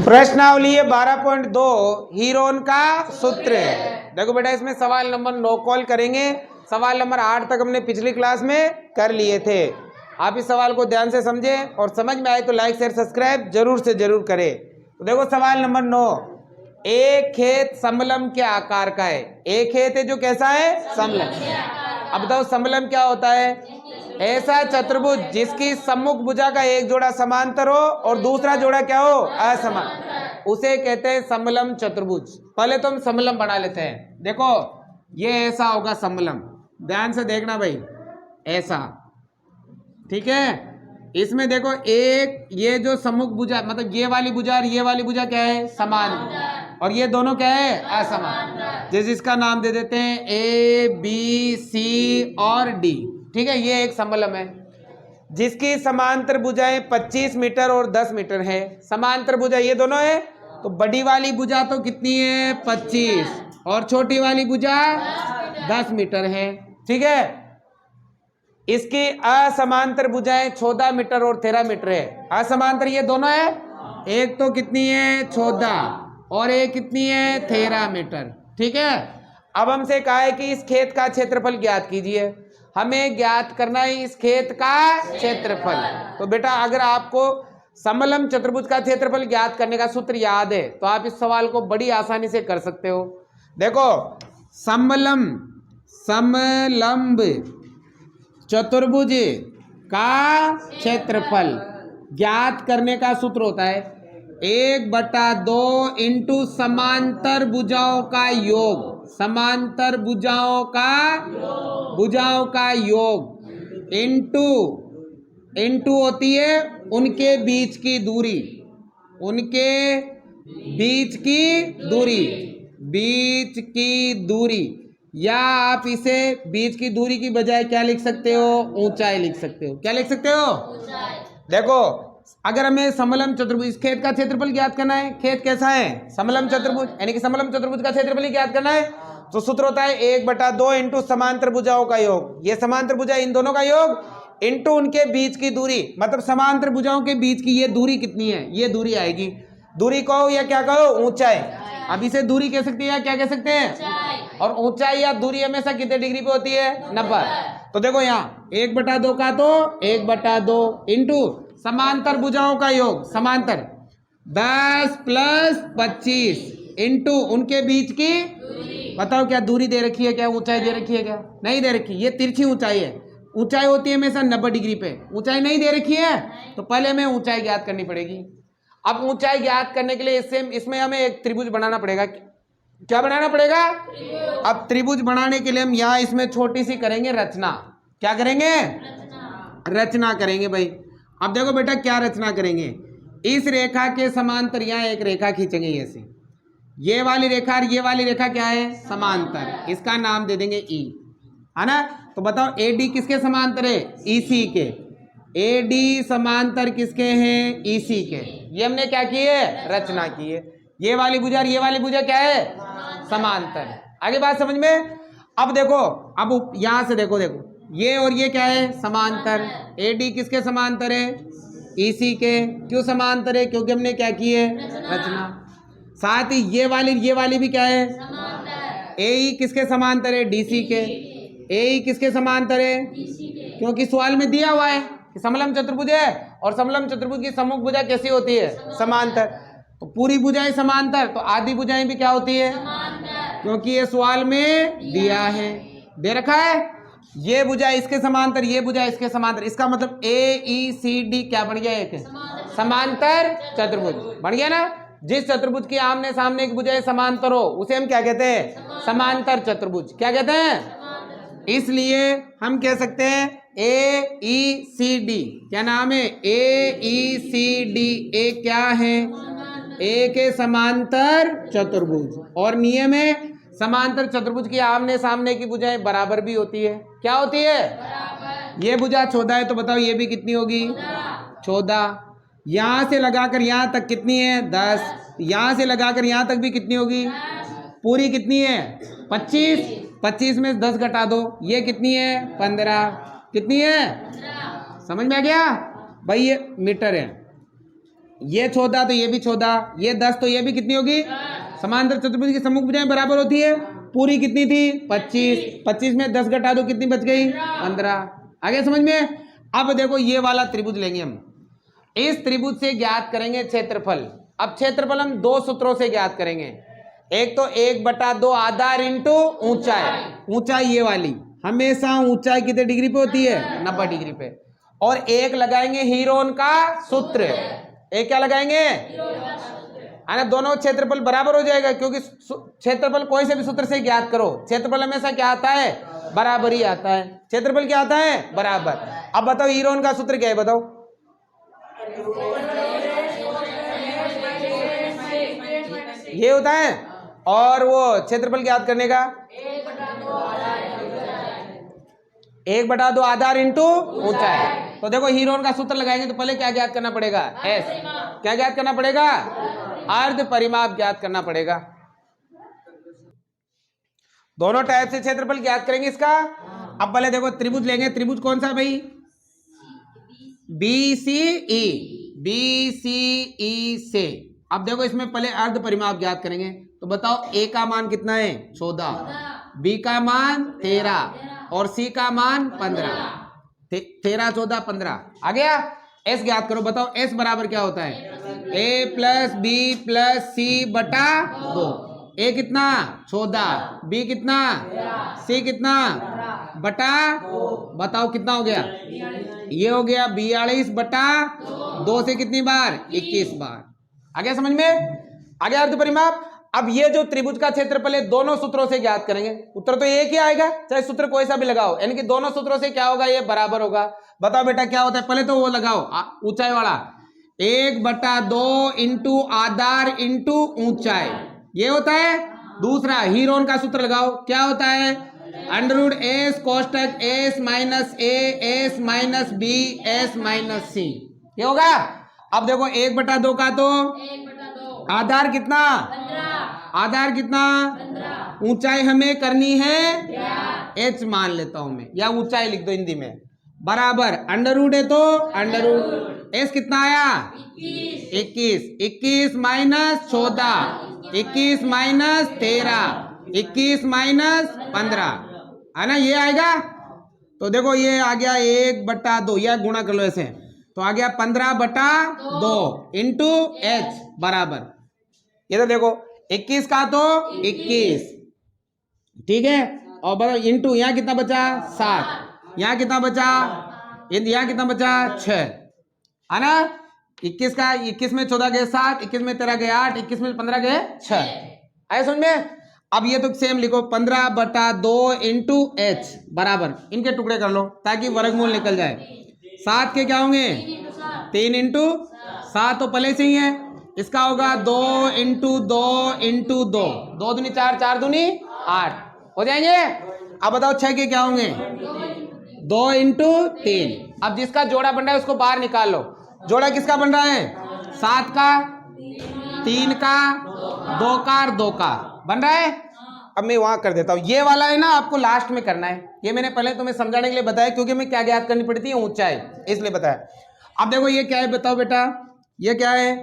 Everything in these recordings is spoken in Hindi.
प्रश्नावली 12.2 हीरोन का सूत्र है। देखो बेटा, इसमें सवाल नंबर 9 कॉल करेंगे। सवाल नंबर 8 तक हमने पिछली क्लास में कर लिए थे। आप इस सवाल को ध्यान से समझें और समझ में आए तो लाइक शेयर सब्सक्राइब जरूर से जरूर करें। तो देखो सवाल नंबर 9, एक खेत समलम के आकार का है। एक खेत है जो कैसा है? समलम। अब बताओ समलम क्या होता है? ऐसा चतुर्भुज जिसकी सम्मुख भुजा का एक जोड़ा समांतर हो और दूसरा जोड़ा क्या हो? असमान, उसे कहते हैं समलम चतुर्भुज। पहले तो हम समलम बना लेते हैं। देखो ये ऐसा होगा समलम, ध्यान से देखना भाई, ऐसा, ठीक है। इसमें देखो एक ये जो सम्मुख भुजा, मतलब ये वाली भुजा और ये वाली भुजा क्या है? समान, और ये दोनों क्या है? असमान। जैसे इसका नाम दे देते हैं ए बी सी और डी, ठीक है। ये एक समलम है जिसकी समांतर भुजाएं 25 मीटर और 10 मीटर है। समांतर भुजा ये दोनों है, तो बड़ी वाली भुजा तो कितनी है? 25, और छोटी वाली भुजा 10 मीटर है, ठीक है। इसकी असमांतर भुजाएं 14 मीटर और 13 मीटर है। असमांतर ये दोनों है, एक तो कितनी है? 14, और एक कितनी है? 13 मीटर, ठीक है। अब हमसे कहा है कि इस खेत का क्षेत्रफल ज्ञात कीजिए। हमें ज्ञात करना है इस खेत का क्षेत्रफल। तो बेटा अगर आपको समलम चतुर्भुज का क्षेत्रफल ज्ञात करने का सूत्र याद है तो आप इस सवाल को बड़ी आसानी से कर सकते हो। देखो समलंब चतुर्भुज का क्षेत्रफल ज्ञात करने का सूत्र होता है 1/2 इंटू समांतर भुजाओं का योग। समांतर भुजाओं का योग इंटू होती है उनके बीच की दूरी। उनके बीच की दूरी, या आप इसे बीच की दूरी की बजाय क्या लिख सकते हो? ऊंचाई लिख सकते हो। क्या लिख सकते हो? देखो अगर हमें समलम चतुर्भुज, इस खेत का क्षेत्रफल ज्ञात करना है। खेत कैसा है? समलम चतुर्भुज, यानी कि समलम चतुर्भुज का क्षेत्रफल ज्ञात करना है। तो सूत्र होता है 1/2 इंटू समांतर भुजाओं का योग। ये समांतर भुजा इन दोनों का योग इंटू उनके बीच की दूरी, मतलब समांतर भुजाओं के बीच की ये दूरी कितनी है? ये दूरी आएगी। दूरी कहो या क्या कहो? ऊंचाई। अब इसे दूरी कह सकते हैं, क्या कह सकते हैं? और ऊंचाई या दूरी हमेशा कितने डिग्री पे होती है? 90। तो देखो यहाँ 1/2 का तो 1/2 इंटू समांतर भुजाओं का योग, समांतर 10 + 25 इंटू उनके बीच की, बताओ क्या दूरी दे रखी है? क्या ऊंचाई दे रखी है? क्या नहीं दे रखी? ये तिरछी ऊंचाई है। ऊंचाई होती है हमेशा 90 डिग्री पे। ऊंचाई नहीं दे रखी है तो पहले हमें ऊंचाई ज्ञात करनी पड़ेगी। अब ऊंचाई ज्ञात करने के लिए इसमें हमें एक त्रिभुज बनाना पड़ेगा। क्या बनाना पड़ेगा? अब त्रिभुज बनाने के लिए हम यहाँ इसमें छोटी सी करेंगे रचना। क्या करेंगे? रचना करेंगे भाई। अब देखो बेटा क्या रचना करेंगे, इस रेखा के समांतर यहाँ एक रेखा खींचेंगे ऐसे। ये वाली रेखा और ये वाली रेखा क्या है? समांतर। इसका नाम दे देंगे ई, है ना। तो बताओ AD किसके समांतर है? EC के। AD समांतर किसके हैं? EC के। ये हमने क्या किए? रचना की है। ये वाली भुजा और ये वाली भुजा क्या है? समांतर। आगे बात समझ में? अब देखो, अब यहां से देखो ये और ये क्या है? समांतर। AD किसके समांतर है? EC के। क्यों समांतर है? क्योंकि हमने क्या की है? रचना। साथ ही ये वाली भी क्या है? AE किसके समांतर है? DC के। AE किसके समांतर है? क्योंकि सवाल में दिया हुआ है कि समलम चतुर्भुज है और समलम चतुर्भुज की सम्मुख भुजा कैसी होती है? समांतर। तो पूरी भुजाएं समांतर, तो आधी भुजाएं भी क्या होती है? क्योंकि ये सवाल में दिया है, दे रखा है। ये भुजा इसके समांतर, ये भुजा इसके समांतर। इसका मतलब AECD क्या बन गया? एक समांतर चतुर्भुज बन गया ना। जिस चतुर्भुज की आमने सामने की भुजाएं समांतर हो उसे हम क्या कहते हैं? समांतर चतुर्भुज। क्या कहते हैं? इसलिए हम कह सकते हैं AECD। क्या नाम है? AECD। ए क्या है? ए के समांतर चतुर्भुज। और नियम है समांतर चतुर्भुज की आमने सामने की भुजाएं बराबर भी होती है। क्या होती है? बराबर। ये भुजा 14 है तो बताओ ये भी कितनी होगी? 14। यहां से लगाकर यहां तक कितनी है? 10। यहां से लगाकर यहां तक भी कितनी होगी? पूरी कितनी है? 25। 25 में 10 घटा दो, ये कितनी है? 15। कितनी है? समझ में आ गया भाई? ये मीटर है। ये 14 तो ये भी 14, ये 10 तो ये भी कितनी होगी? समांतर चतुर्भुज की सम्मुख भुजाएं बराबर होती है। पूरी कितनी थी? 25। 25 में 10 घटा दो, कितनी बच गई? 15। आगे समझ में? अब देखो ये वाला त्रिभुज लेंगे हम, इस त्रिभुज से ज्ञात करेंगे क्षेत्रफल। अब क्षेत्रफल हम दो सूत्रों से ज्ञात करेंगे। एक तो 1/2 आधार इंटू ऊंचाई। ऊंचाई ये वाली हमेशा ऊंचाई कितने डिग्री पे होती है? 90 डिग्री पे। और एक लगाएंगे हीरोन का सूत्र। एक क्या लगाएंगे? है ना, दोनों क्षेत्रफल बराबर हो जाएगा, क्योंकि क्षेत्रफल कोई से भी सूत्र से ज्ञात करो, क्षेत्रफल हमेशा क्या आता है? बराबर ही आता है। क्षेत्रफल क्या आता है? बराबर। अब बताओ हीरोन का सूत्र क्या है? बताओ। ये होता है। और वो क्षेत्रफल ज्ञात करने का 1/2 आधार इंटू ऊंचाई। तो देखो हीरोन का सूत्र लगाएंगे तो पहले क्या ज्ञात करना पड़ेगा? एस। क्या ज्ञात करना पड़ेगा? अर्ध परिमाप ज्ञात करना पड़ेगा। दोनों टाइप से क्षेत्रफल ज्ञात करेंगे इसका। अब पहले देखो त्रिभुज लेंगे। त्रिभुज कौन सा भाई? BCE। BCE से अब देखो इसमें पहले अर्ध परिमाप ज्ञात करेंगे। तो बताओ A का मान कितना है? 14, B का मान 13 और C का मान 15। 13, 14, 15 आ गया। S ज्ञात करो। बताओ S बराबर क्या होता है? A plus B plus C बटा 2। A कितना? 14, B कितना? C कितना? बटा बताओ कितना हो गया? ये हो गया 42 बटा 2 से कितनी बार? 21 बार। आ गया समझ में? आ गया अर्ध परिमाप। अब ये जो त्रिभुज का क्षेत्रफल है दोनों सूत्रों से ज्ञात करेंगे। उत्तर तो एक ही आएगा, चाहे सूत्र कोई सा भी लगाओ, यानी कि दोनों सूत्रों से क्या होगा? ये बराबर होगा। बताओ बेटा क्या होता है? पहले तो वो लगाओ ऊंचाई वाला। 1/2 इंटू आधार इंटू ऊंचाई, ये होता है। दूसरा हीरोन का सूत्र लगाओ। क्या होता है? √S कोष्टक S minus A S minus B S minus C, ये होगा। अब देखो 1/2 का तो आधार कितना? 15। आधार कितना? 15। ऊंचाई हमें करनी है H मान लेता हूं मैं, या ऊंचाई लिख दो हिंदी में, बराबर √ है तो √ S कितना आया? 21। 21 माइनस 14, 21 माइनस 13, 21 माइनस 15, है ना, ये आएगा। तो देखो ये आ गया 1/2, या गुणा कर लो ऐसे, तो आ गया 15/2 इंटू H बराबर, ये तो देखो 21 का तो 21, ठीक है। और बताओ इंटू यहाँ कितना बचा? 7, यहाँ कितना बचा? यहाँ कितना बचा? 6, है ना। 21 का 21 में 14 गए 7, 21 में 13 गए 8, 21 में 15 गए 6, आए समझ में? अब ये तो सेम लिखो 15/2 इंटू H बराबर, इनके टुकड़े कर लो ताकि वर्गमूल निकल जाए। 7 के क्या होंगे? 3 इंटू 7 तो पहले से ही है, इसका होगा 2 इंटू 2 इंटू 2, 2 दूनी 4, 4 दूनी 8 हो जाएंगे। अब बताओ 6 के क्या होंगे? 2 इंटू 3। अब जिसका जोड़ा बन रहा है उसको बाहर निकाल लो। जोड़ा किसका बन रहा है? 7 का, 3 का, 2 का और 2 का बन रहा है। अब मैं वहां कर देता हूं, ये वाला है ना आपको लास्ट में करना है। ये मैंने पहले तुम्हें समझाने के लिए बताया, क्योंकि मैं क्या ज्ञात करनी पड़ती है? ऊंचाई, इसलिए बताया। अब देखो ये क्या है? बताओ बेटा ये क्या है?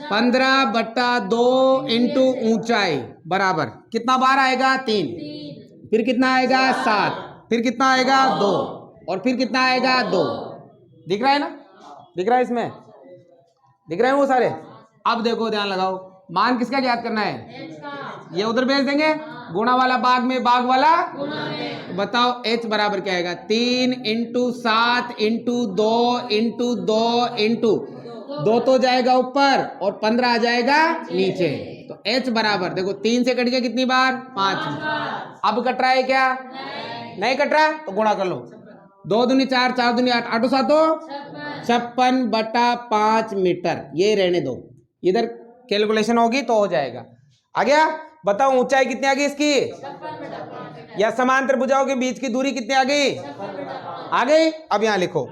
15/2 इंटू ऊंचाई बराबर कितना बार आएगा? 3, फिर कितना आएगा? 7, फिर कितना आएगा? 2, और फिर कितना आएगा? 2। दिख रहा है ना? दिख रहा है, इसमें दिख रहे हैं वो सारे। अब देखो ध्यान लगाओ, मान किसका ज्ञात करना है? ये उधर भेज देंगे, गुणा वाला बाग में, बाग वाला गुणा में। तो बताओ H बराबर क्या आएगा? 3 इंटू 7 इंटू 2 इंटू 2 इंटू 2 तो जाएगा ऊपर और 15 आ जाएगा नीचे। तो H बराबर देखो 3 से कट गया कितनी बार? 5। अब कट रहा है क्या? नहीं कट रहा, तो गुणा कर लो। 2 दूनी 4, 4 दूनी 8, 8 7 56/5 मीटर। ये रहने दो, इधर कैलकुलेशन होगी तो हो जाएगा। आ गया? बताओ ऊंचाई कितनी आ गई इसकी? या समांतर भुजाओं के बीच की दूरी कितनी आ गई? आ गई। अब यहां लिखो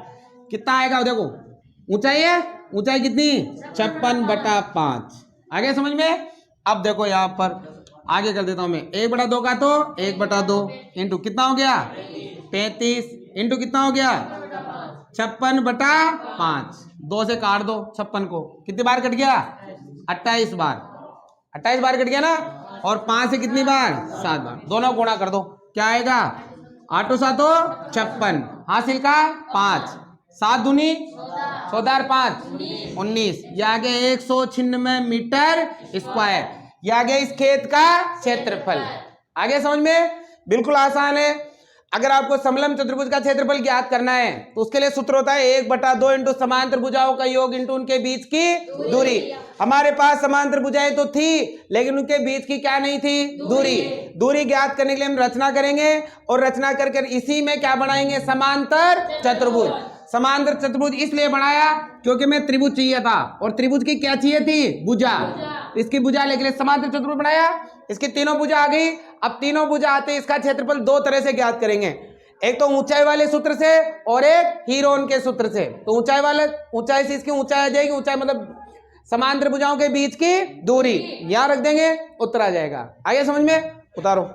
कितना आएगा, देखो ऊंचाई है, ऊंचाई कितनी? 56/5। आ गया समझ में? अब देखो यहां पर आगे कर देता हूं मैं। 1/2 का तो 1/2 इंटू कितना हो गया? 35 इंटू कितना हो गया? 56/5, 2 से काट दो 56 को, कितनी बार कट गया? 28 बार, 28 बार कट गया ना। और 5 से कितनी बार? 7 बार, दोनों गुणा कर दो, क्या आएगा? 8 7 56, हासिल का 5, 7 दूनी 14 5 19, ये आ गया 196 मीटर स्क्वायर, ये आ गया इस खेत का क्षेत्रफल। आगे समझ में? बिल्कुल आसान है। अगर आपको समलंब चतुर्भुज का क्षेत्रफल ज्ञात करना है तो उसके लिए सूत्र होता है 1/2 इंटू समांतर भुजाओं का योग इंटू उनके बीच की दूरी। हमारे पास समांतर भुजाएं तो थी लेकिन उनके बीच की क्या नहीं थी? दूरी। दूरी ज्ञात करने के लिए हम रचना करेंगे और रचना करके इसी में क्या बनाएंगे? समांतर चतुर्भुज। समांतर चतुर्भुज इसलिए बनाया क्योंकि मैं त्रिभुज चाहिए था और त्रिभुज की क्या चाहिए थी? भुजा। इसकी भुजा लेके लिए समांतर चतुर्भुज बनाया, इसकी तीनों भुजा आ गई। अब तीनों भुजा आते इसका क्षेत्रफल दो तरह से ज्ञात करेंगे, एक तो ऊंचाई वाले सूत्र से और एक हीरोन के सूत्र से। तो ऊंचाई से इसकी ऊंचाई आ जाएगी, ऊंचाई मतलब समांतर भुजाओं के बीच की दूरी, यहां रख देंगे, उत्तर आ जाएगा। आगे समझ में? उतारो।